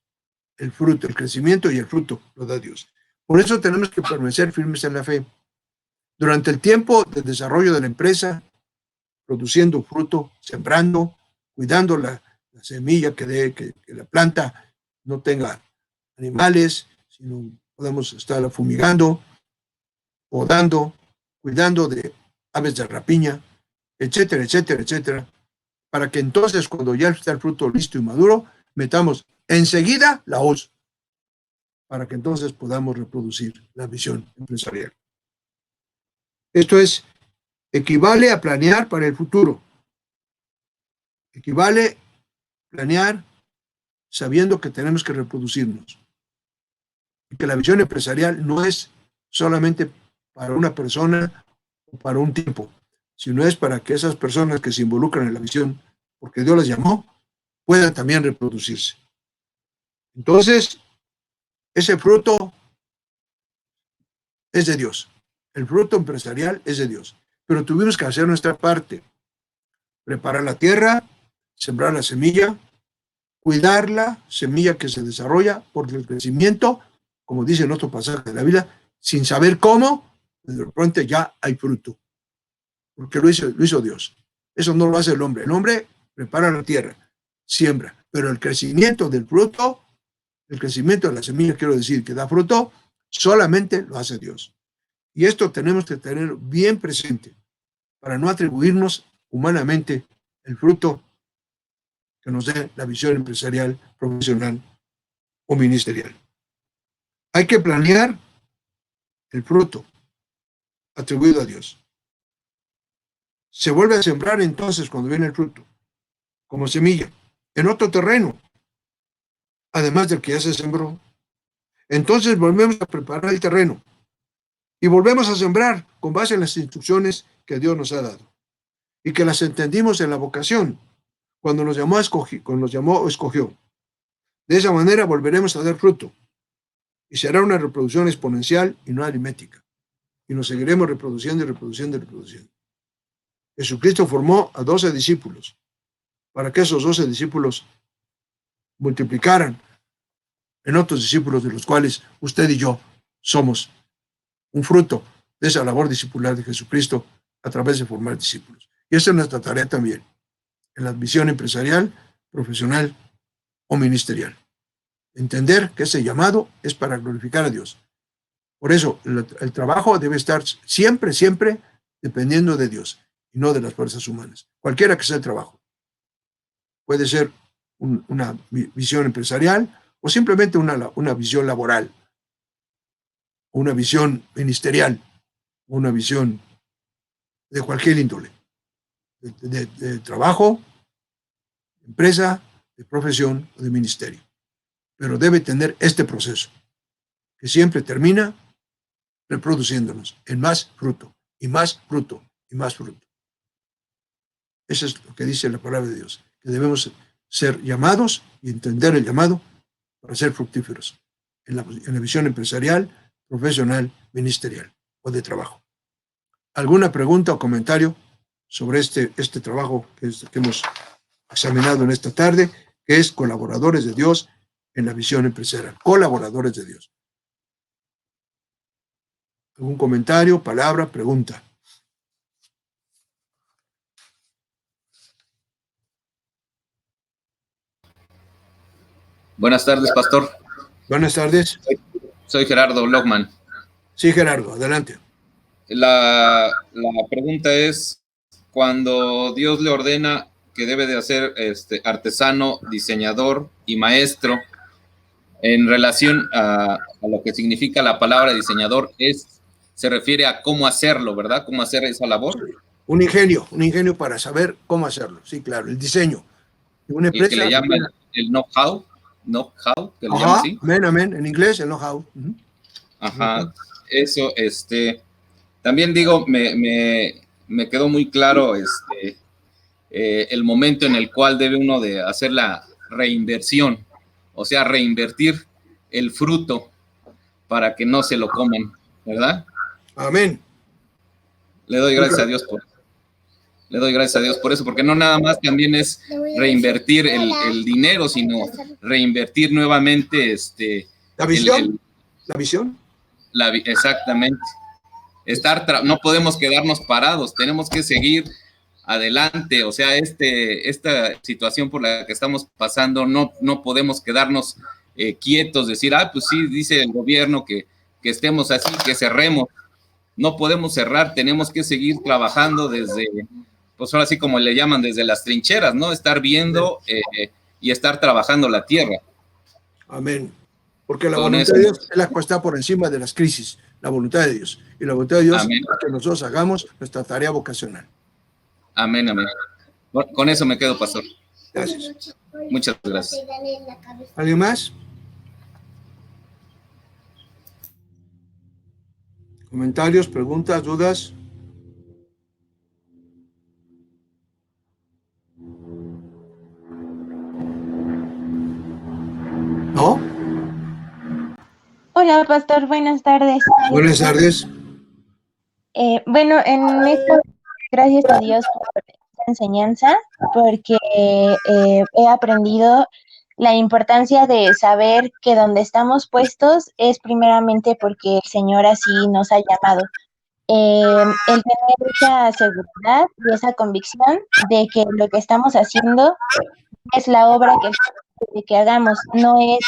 El fruto, el crecimiento y el fruto lo da Dios. Por eso tenemos que permanecer firmes en la fe. Durante el tiempo de desarrollo de la empresa, produciendo fruto, sembrando, cuidando la semilla que la planta no tenga animales, sino podemos estar fumigando, podando, cuidando de aves de rapiña, etcétera, etcétera, etcétera, para que entonces cuando ya está el fruto listo y maduro, metamos enseguida la hoz, para que entonces podamos reproducir la visión empresarial. Esto equivale a planear para el futuro. Equivale a planear sabiendo que tenemos que reproducirnos. Y que la visión empresarial no es solamente para una persona o para un tiempo, sino es para que esas personas que se involucran en la visión, porque Dios las llamó, puedan también reproducirse. Entonces, ese fruto es de Dios. El fruto empresarial es de Dios. Pero tuvimos que hacer nuestra parte. Preparar la tierra, sembrar la semilla, cuidar la semilla que se desarrolla, porque el crecimiento, como dice en otro pasaje de la Biblia, sin saber cómo, de repente ya hay fruto. Porque lo hizo Dios. Eso no lo hace el hombre. El hombre prepara la tierra, siembra. Pero el crecimiento del fruto, el crecimiento de la semilla, quiero decir, que da fruto, solamente lo hace Dios. Y esto tenemos que tener bien presente para no atribuirnos humanamente el fruto que nos dé la visión empresarial, profesional o ministerial. Hay que planear el fruto atribuido a Dios. Se vuelve a sembrar entonces cuando viene el fruto, como semilla, en otro terreno, además del que ya se sembró. Entonces volvemos a preparar el terreno y volvemos a sembrar con base en las instrucciones que Dios nos ha dado y que las entendimos en la vocación, cuando nos llamó, escogió. De esa manera volveremos a dar fruto y será una reproducción exponencial y no aritmética. Y nos seguiremos reproduciendo y reproduciendo y reproduciendo. Jesucristo formó a 12 discípulos para que esos 12 discípulos multiplicaran en otros discípulos, de los cuales usted y yo somos un fruto de esa labor discipular de Jesucristo a través de formar discípulos. Y esa es nuestra tarea también, en la visión empresarial, profesional o ministerial. Entender que ese llamado es para glorificar a Dios. Por eso el trabajo debe estar siempre, siempre dependiendo de Dios y no de las fuerzas humanas. Cualquiera que sea el trabajo. Puede ser una visión empresarial o simplemente una visión laboral, una visión ministerial, una visión de cualquier índole, de trabajo, de empresa, de profesión o de ministerio. Pero debe tener este proceso, que siempre termina reproduciéndonos en más fruto, y más fruto, y más fruto. Eso es lo que dice la palabra de Dios, que debemos ser llamados y entender el llamado para ser fructíferos en la visión empresarial, profesional, ministerial o de trabajo. ¿Alguna pregunta o comentario sobre este trabajo que hemos examinado en esta tarde, que es colaboradores de Dios en la visión empresarial? Colaboradores de Dios. ¿Algún comentario, palabra, pregunta? Buenas tardes, pastor. Buenas tardes. Soy Gerardo Lockman. Sí, Gerardo, adelante. La pregunta es, cuando Dios le ordena que debe de hacer artesano, diseñador y maestro, en relación a lo que significa la palabra diseñador, se refiere a cómo hacerlo, ¿verdad? Cómo hacer esa labor. Un ingenio para saber cómo hacerlo. Sí, claro, el diseño. Una empresa, y que le llaman el know-how, que le llaman así. Amén, en inglés el know-how. Ajá, eso, también digo, me quedó muy claro el momento en el cual debe uno de hacer la reinversión, o sea, reinvertir el fruto para que no se lo coman, ¿verdad? Amén. Le doy gracias a Dios por eso, porque no nada más también es reinvertir el dinero, sino reinvertir nuevamente la visión. Exactamente. No podemos quedarnos parados, tenemos que seguir adelante, o sea, esta situación por la que estamos pasando, no podemos quedarnos quietos, decir, pues sí, dice el gobierno que estemos así, que cerremos. No podemos cerrar, tenemos que seguir trabajando desde, pues ahora sí como le llaman, desde las trincheras, ¿no? Estar viendo y estar trabajando la tierra. Amén. Porque la voluntad de Dios es la que está por encima de las crisis, la voluntad de Dios. Y la voluntad de Dios es que nosotros hagamos nuestra tarea vocacional. Amén, amén. Con eso me quedo, pastor. Gracias. Muchas gracias. ¿Alguien más? ¿Comentarios, preguntas, dudas? ¿No? Hola, pastor, buenas tardes. Buenas tardes. Bueno, en esta, gracias a Dios por esta enseñanza, porque he aprendido la importancia de saber que donde estamos puestos es primeramente porque el Señor así nos ha llamado. El tener esa seguridad y esa convicción de que lo que estamos haciendo es la obra que hagamos, no es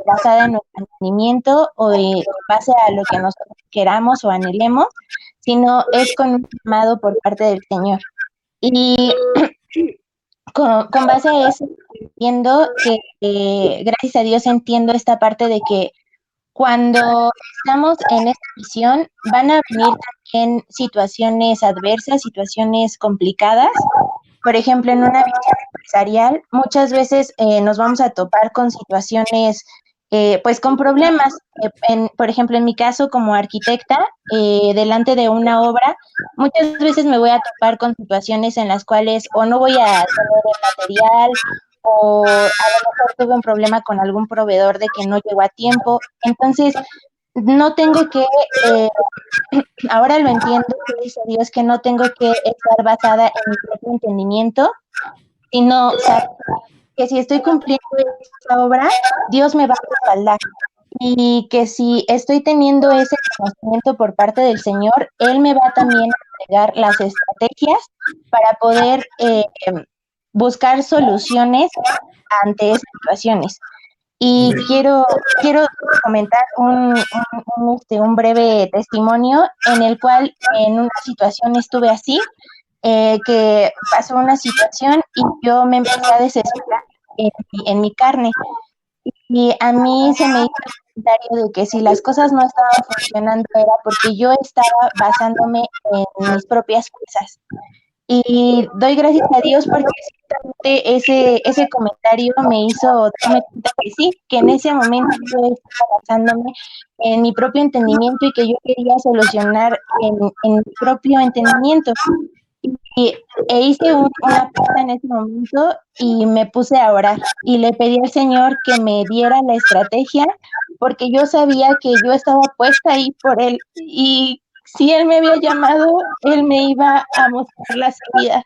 basada en nuestro entendimiento o en base a lo que nosotros queramos o anhelemos, sino es con un llamado por parte del Señor. Y con base a eso, entiendo que, gracias a Dios, entiendo esta parte de que cuando estamos en esta visión, van a venir también situaciones adversas, situaciones complicadas. Por ejemplo, en una visión empresarial, muchas veces nos vamos a topar con situaciones, pues con problemas. Por ejemplo, en mi caso como arquitecta, delante de una obra, muchas veces me voy a topar con situaciones en las cuales o no voy a tener el material, o a lo mejor tuve un problema con algún proveedor de que no llegó a tiempo. Entonces, no tengo que, ahora lo entiendo, gracias a Dios, que no tengo que estar basada en mi propio entendimiento, sino saber que si estoy cumpliendo esa obra, Dios me va a respaldar. Y que si estoy teniendo ese conocimiento por parte del Señor, Él me va también a entregar las estrategias para poder buscar soluciones ante esas situaciones. Y quiero comentar un breve testimonio en el cual en una situación estuve así, que pasó una situación y yo me empecé a desesperar en mi carne. Y a mí se me hizo el comentario de que si las cosas no estaban funcionando era porque yo estaba basándome en mis propias fuerzas. Y doy gracias a Dios porque ciertamente ese comentario me hizo darme cuenta que sí, que en ese momento yo estaba basándome en mi propio entendimiento y que yo quería solucionar en mi propio entendimiento. Y hice una pausa en ese momento y me puse a orar y le pedí al Señor que me diera la estrategia porque yo sabía que yo estaba puesta ahí por Él y si Él me había llamado, Él me iba a mostrar la salida.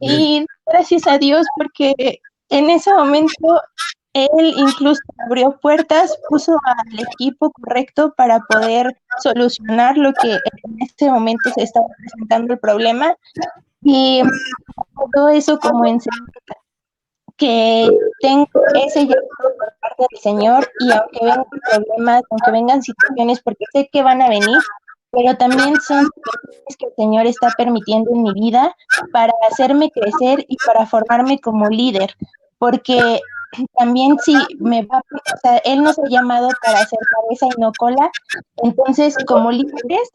Amén. Y gracias a Dios porque en ese momento Él incluso abrió puertas, puso al equipo correcto para poder solucionar lo que en ese momento se estaba presentando el problema y todo eso como enseñanza, que tengo ese llamado por parte del Señor y aunque vengan problemas, aunque vengan situaciones, porque sé que van a venir, pero también son situaciones que el Señor está permitiendo en mi vida para hacerme crecer y para formarme como líder, porque también si me va, o sea, Él nos ha llamado para hacer cabeza y no cola, entonces como líderes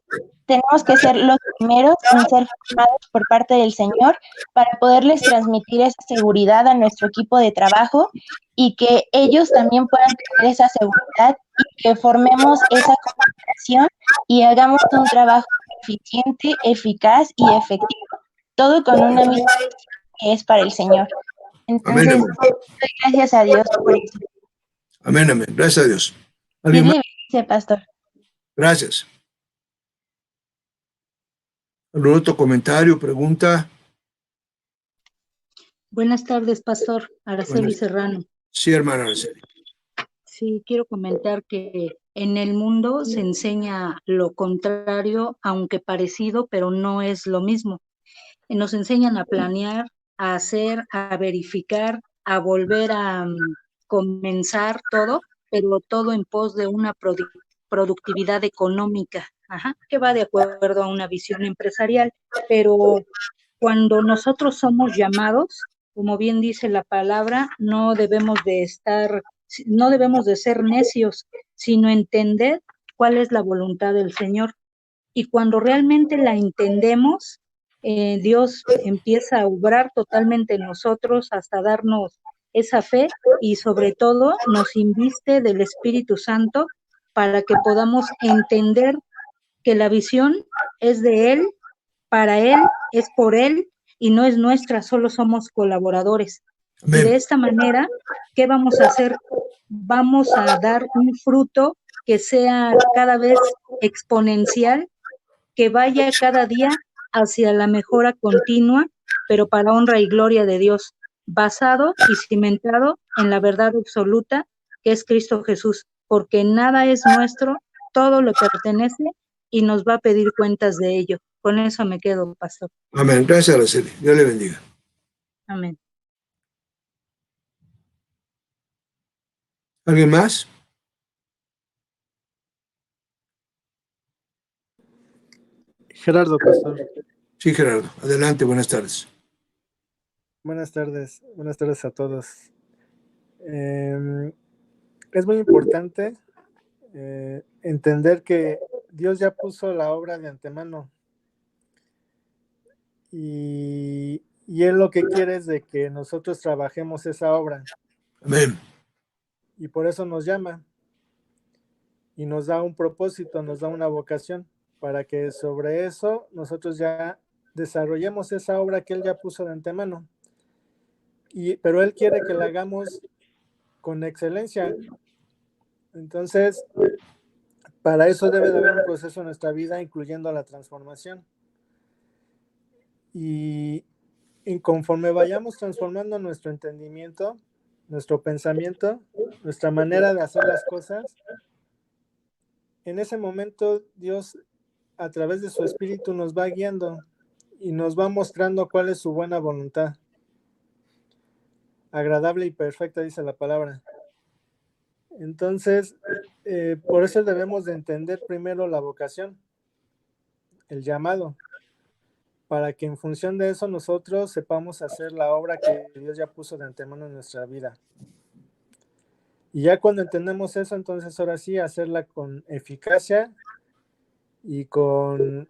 tenemos que ser los primeros en ser formados por parte del Señor para poderles transmitir esa seguridad a nuestro equipo de trabajo y que ellos también puedan tener esa seguridad y que formemos esa comunicación y hagamos un trabajo eficiente, eficaz y efectivo, todo con una misma visión que es para el Señor. Amén, Entonces, amén. doy gracias a Dios por eso. Amén, amén. Gracias a Dios. ¿Alguien Dios más? le bendice, pastor. Gracias. ¿Algún otro comentario, pregunta? Buenas tardes, Pastor Araceli Buenas. Serrano. Sí, hermana Araceli. Sí, quiero comentar que en el mundo se enseña lo contrario, aunque parecido, pero no es lo mismo. Nos enseñan a planear, a hacer, a verificar, a volver a comenzar todo, pero todo en pos de una productividad económica, que va de acuerdo a una visión empresarial. Pero cuando nosotros somos llamados, como bien dice la palabra, no debemos de ser necios, sino entender cuál es la voluntad del Señor. Y cuando realmente la entendemos, Dios empieza a obrar totalmente en nosotros hasta darnos esa fe y sobre todo nos inviste del Espíritu Santo para que podamos entender que la visión es de Él, para Él, es por Él y no es nuestra, solo somos colaboradores. Y de Amén. esta manera, ¿qué vamos a hacer? Vamos a dar un fruto que sea cada vez exponencial, que vaya cada día hacia la mejora continua, pero para honra y gloria de Dios, basado y cimentado en la verdad absoluta que es Cristo Jesús, porque nada es nuestro, todo le pertenece y nos va a pedir cuentas de ello. Con eso me quedo, pastor. Amén. Gracias, Araceli. Dios le bendiga. Amén. ¿Alguien más? Gerardo, pastor. Sí, Gerardo. Adelante. Buenas tardes. Buenas tardes a todos. Es muy importante entender que Dios ya puso la obra de antemano y Él lo que quiere es de que nosotros trabajemos esa obra Amén. y por eso nos llama y nos da un propósito, nos da una vocación para que sobre eso nosotros ya desarrollemos esa obra que Él ya puso de antemano. Pero Él quiere que la hagamos con excelencia. Entonces, para eso debe de haber un proceso en nuestra vida, incluyendo la transformación. Y conforme vayamos transformando nuestro entendimiento, nuestro pensamiento, nuestra manera de hacer las cosas, en ese momento Dios, a través de su Espíritu, nos va guiando y nos va mostrando cuál es su buena voluntad. Agradable y perfecta, dice la palabra. Entonces, por eso debemos de entender primero la vocación, el llamado, para que en función de eso nosotros sepamos hacer la obra que Dios ya puso de antemano en nuestra vida. Y ya cuando entendemos eso, entonces ahora sí, hacerla con eficacia y con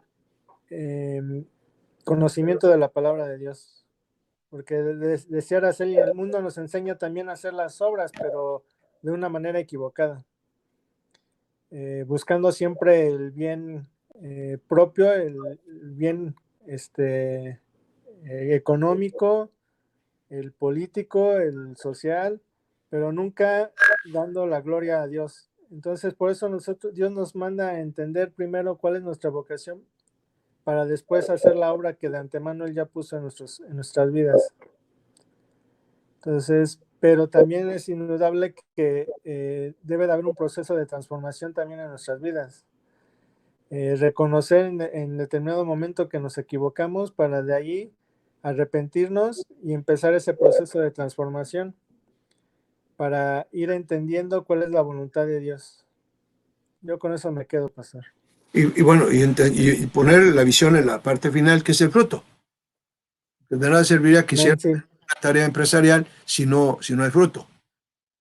conocimiento de la palabra de Dios. Porque decía Araceli, el mundo nos enseña también a hacer las obras, pero de una manera equivocada. Buscando siempre el bien propio, el bien económico, el político, el social, pero nunca dando la gloria a Dios. Entonces, por eso Dios nos manda a entender primero cuál es nuestra vocación, para después hacer la obra que de antemano Él ya puso en nuestras vidas. Entonces, pero también es indudable que debe de haber un proceso de transformación también en nuestras vidas. Reconocer en determinado momento que nos equivocamos para de ahí arrepentirnos y empezar ese proceso de transformación para ir entendiendo cuál es la voluntad de Dios. Yo con eso me quedo, pastor. Y bueno, y poner la visión en la parte final, que es el fruto. De nada serviría que hiciera Amén, sí. una tarea empresarial si no hay fruto.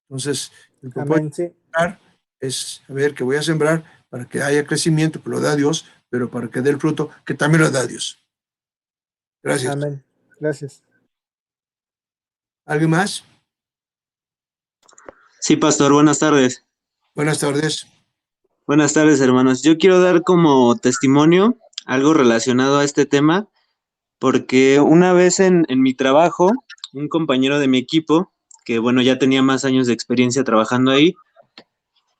Entonces, el propósito Amén, sí. de sembrar es saber que voy a sembrar para que haya crecimiento, que lo da Dios, pero para que dé el fruto, que también lo da Dios. Gracias. Amén. Gracias. ¿Alguien más? Sí, pastor, buenas tardes. Buenas tardes. Buenas tardes, hermanos. Yo quiero dar como testimonio algo relacionado a este tema, porque una vez en mi trabajo, un compañero de mi equipo, que bueno, ya tenía más años de experiencia trabajando ahí,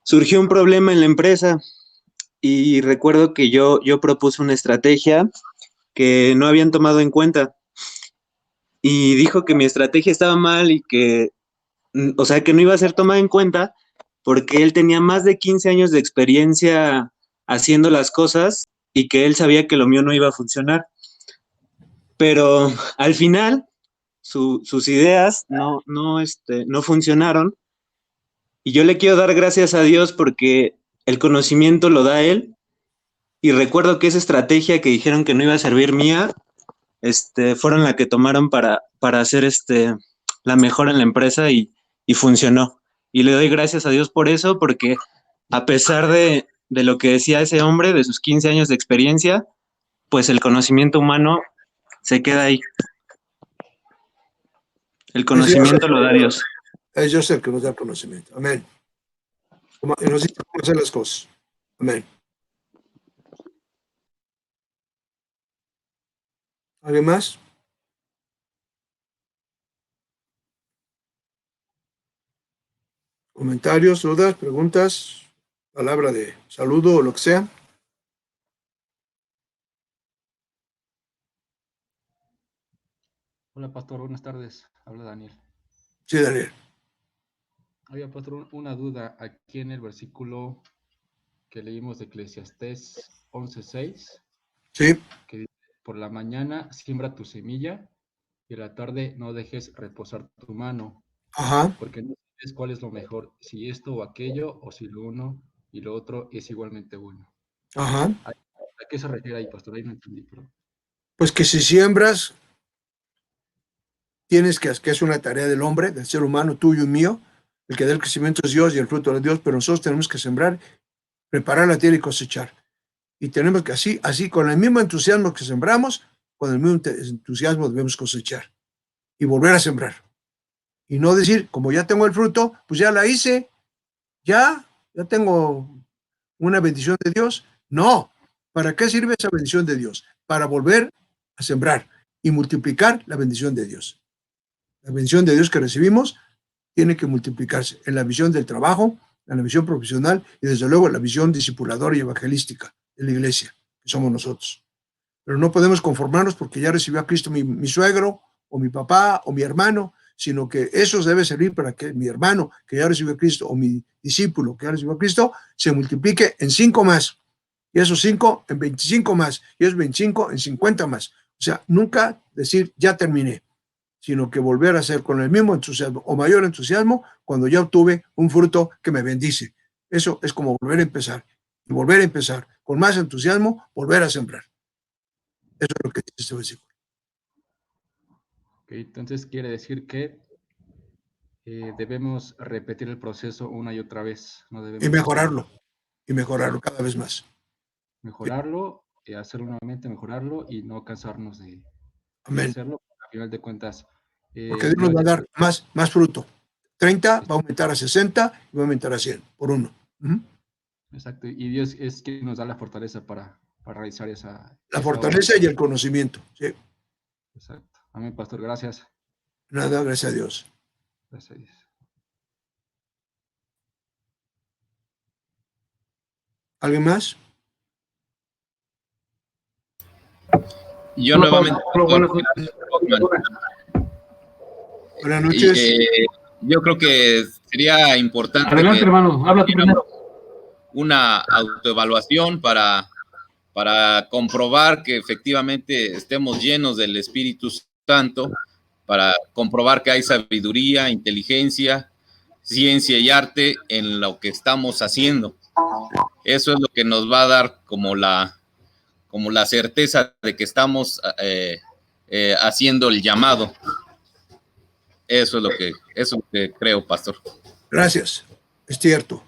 surgió un problema en la empresa y recuerdo que yo propuse una estrategia que no habían tomado en cuenta y dijo que mi estrategia estaba mal y que, o sea, que no iba a ser tomada en cuenta porque él tenía más de 15 años de experiencia haciendo las cosas y que él sabía que lo mío no iba a funcionar. Pero al final sus ideas no funcionaron y yo le quiero dar gracias a Dios porque el conocimiento lo da él y recuerdo que esa estrategia que dijeron que no iba a servir mía, fueron la que tomaron para hacer la mejora en la empresa y funcionó. Y le doy gracias a Dios por eso, porque a pesar de lo que decía ese hombre, de sus 15 años de experiencia, pues el conocimiento humano se queda ahí. El conocimiento lo da Dios. Es Dios el que nos da conocimiento. Amén. Y nos dice cómo hacer las cosas. Amén. ¿Alguien más? ¿Comentarios, dudas, preguntas? Palabra de saludo o lo que sea. Hola, pastor, buenas tardes. Habla Daniel. Sí, Daniel. Había, pastor, una duda aquí en el versículo que leímos de Eclesiastés 11:6, Sí. que dice, por la mañana siembra tu semilla y a la tarde no dejes reposar tu mano, Ajá. porque no sabes cuál es lo mejor, si esto o aquello, o si lo uno y lo otro es igualmente bueno. Ajá. ¿A qué se refiere ahí, pastor? Ahí no entendí, pero... Pues que si siembras, tienes que es una tarea del hombre, del ser humano, tuyo y mío. El que da el crecimiento es Dios y el fruto de Dios, pero nosotros tenemos que sembrar, preparar la tierra y cosechar. Y tenemos que así con el mismo entusiasmo que sembramos, con el mismo entusiasmo debemos cosechar y volver a sembrar. Y no decir, como ya tengo el fruto, pues ya la hice, ya tengo una bendición de Dios. No, ¿para qué sirve esa bendición de Dios? Para volver a sembrar y multiplicar la bendición de Dios. La bendición de Dios que recibimos tiene que multiplicarse en la visión del trabajo, en la visión profesional y desde luego en la visión discipuladora y evangelística de la iglesia, que somos nosotros. Pero no podemos conformarnos porque ya recibió a Cristo mi suegro o mi papá o mi hermano, sino que eso debe servir para que mi hermano que ya recibió a Cristo o mi discípulo que ya recibió a Cristo se multiplique en 5 más, y esos 5 en 25 más, y esos 25 en 50 más. O sea, nunca decir ya terminé, sino que volver a hacer con el mismo entusiasmo o mayor entusiasmo cuando ya obtuve un fruto que me bendice. Eso es como volver a empezar, y volver a empezar con más entusiasmo, volver a sembrar. Eso es lo que dice este versículo. Okay, entonces quiere decir que debemos repetir el proceso una y otra vez. No Y debemos mejorarlo, cada vez más. mejorarlo, hacerlo nuevamente, mejorarlo y no cansarnos de Amén. hacerlo. A final de cuentas, Porque Dios no nos va a es... dar más fruto. 30 va a aumentar a 60 y va a aumentar a 100 por uno. Exacto, y Dios es quien nos da la fortaleza para realizar La esa obra. fortaleza y el conocimiento. Sí. Exacto. Amén, pastor, gracias. Nada, gracias a Dios. Gracias a Dios. ¿Alguien más? Yo nuevamente. Buenas noches. Buenas noches. Yo creo que sería importante. Adelante, hermano, habla tú primero. Una autoevaluación para comprobar que efectivamente estemos llenos del Espíritu Santo, para comprobar que hay sabiduría, inteligencia, ciencia y arte en lo que estamos haciendo. Eso es lo que nos va a dar como la certeza de que estamos haciendo el llamado. Eso es lo que creo, pastor. Gracias. Es cierto.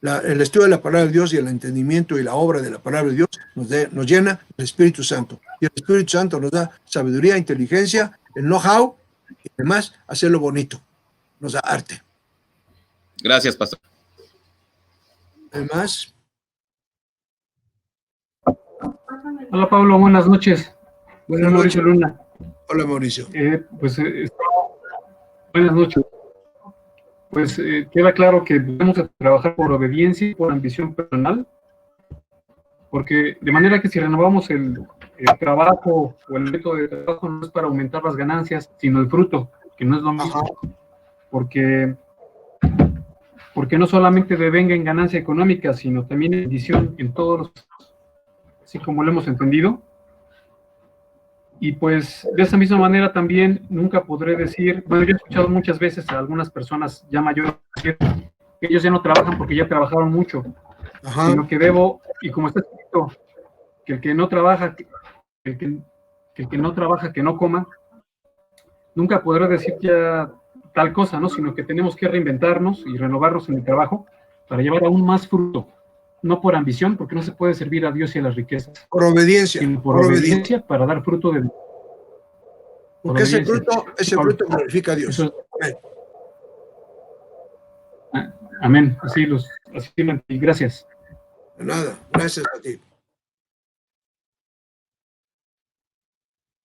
El estudio de la palabra de Dios y el entendimiento y la obra de la palabra de Dios nos llena el Espíritu Santo. Y el Espíritu Santo nos da sabiduría, inteligencia, el know-how y además hacerlo bonito. Nos da arte. Gracias, pastor. Además. Hola, Pablo, buenas noches. Buenas Mauricio Luna. Hola, Mauricio. Buenas noches. Pues queda claro que debemos trabajar por obediencia y por ambición personal, porque de manera que si renovamos el trabajo o el método de trabajo no es para aumentar las ganancias, sino el fruto, que no es lo mismo, porque no solamente devenga en ganancia económica, sino también en bendición en todos los, así como lo hemos entendido. Y pues de esa misma manera también nunca podré decir, bueno, yo he escuchado muchas veces a algunas personas ya mayores decir que ellos ya no trabajan porque ya trabajaron mucho, sino que debo, y como está escrito, que el que no trabaja, que no coma, nunca podré decir ya tal cosa, ¿no? Sino que tenemos que reinventarnos y renovarnos en el trabajo para llevar aún más fruto. No por ambición, porque no se puede servir a Dios y a las riquezas. Por obediencia. Sino por obediencia para dar fruto de... Porque ese fruto glorifica a Dios. Amén. Así y gracias. De nada, gracias a ti.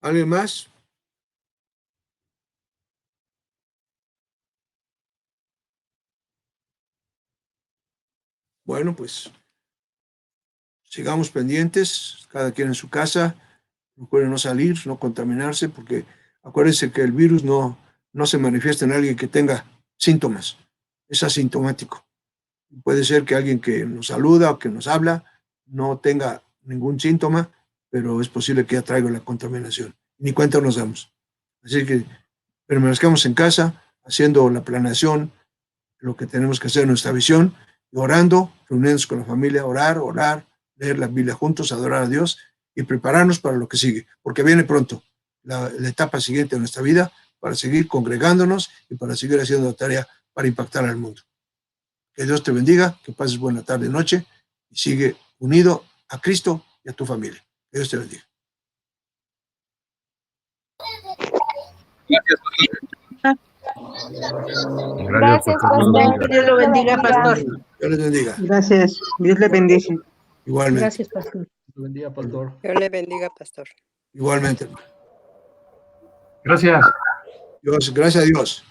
¿Alguien más? Bueno, pues sigamos pendientes, cada quien en su casa, procure no salir, no contaminarse, porque acuérdense que el virus no se manifiesta en alguien que tenga síntomas, es asintomático. Puede ser que alguien que nos saluda o que nos habla no tenga ningún síntoma, pero es posible que ya traiga la contaminación. Ni cuenta nos damos. Así que permanezcamos en casa, haciendo la planeación, lo que tenemos que hacer en nuestra visión, y orando, reuniéndonos con la familia, orar, leer la Biblia juntos, adorar a Dios y prepararnos para lo que sigue, porque viene pronto la etapa siguiente de nuestra vida para seguir congregándonos y para seguir haciendo la tarea para impactar al mundo. Que Dios te bendiga, que pases buena tarde, noche y sigue unido a Cristo y a tu familia. Que Dios te bendiga. Gracias, pastor. Dios lo bendiga, pastor. Dios les bendiga. Gracias. Dios le bendice. Igualmente. Gracias, pastor. Dios le bendiga, pastor. Dios le bendiga, pastor. Igualmente. Gracias. Dios, gracias a Dios.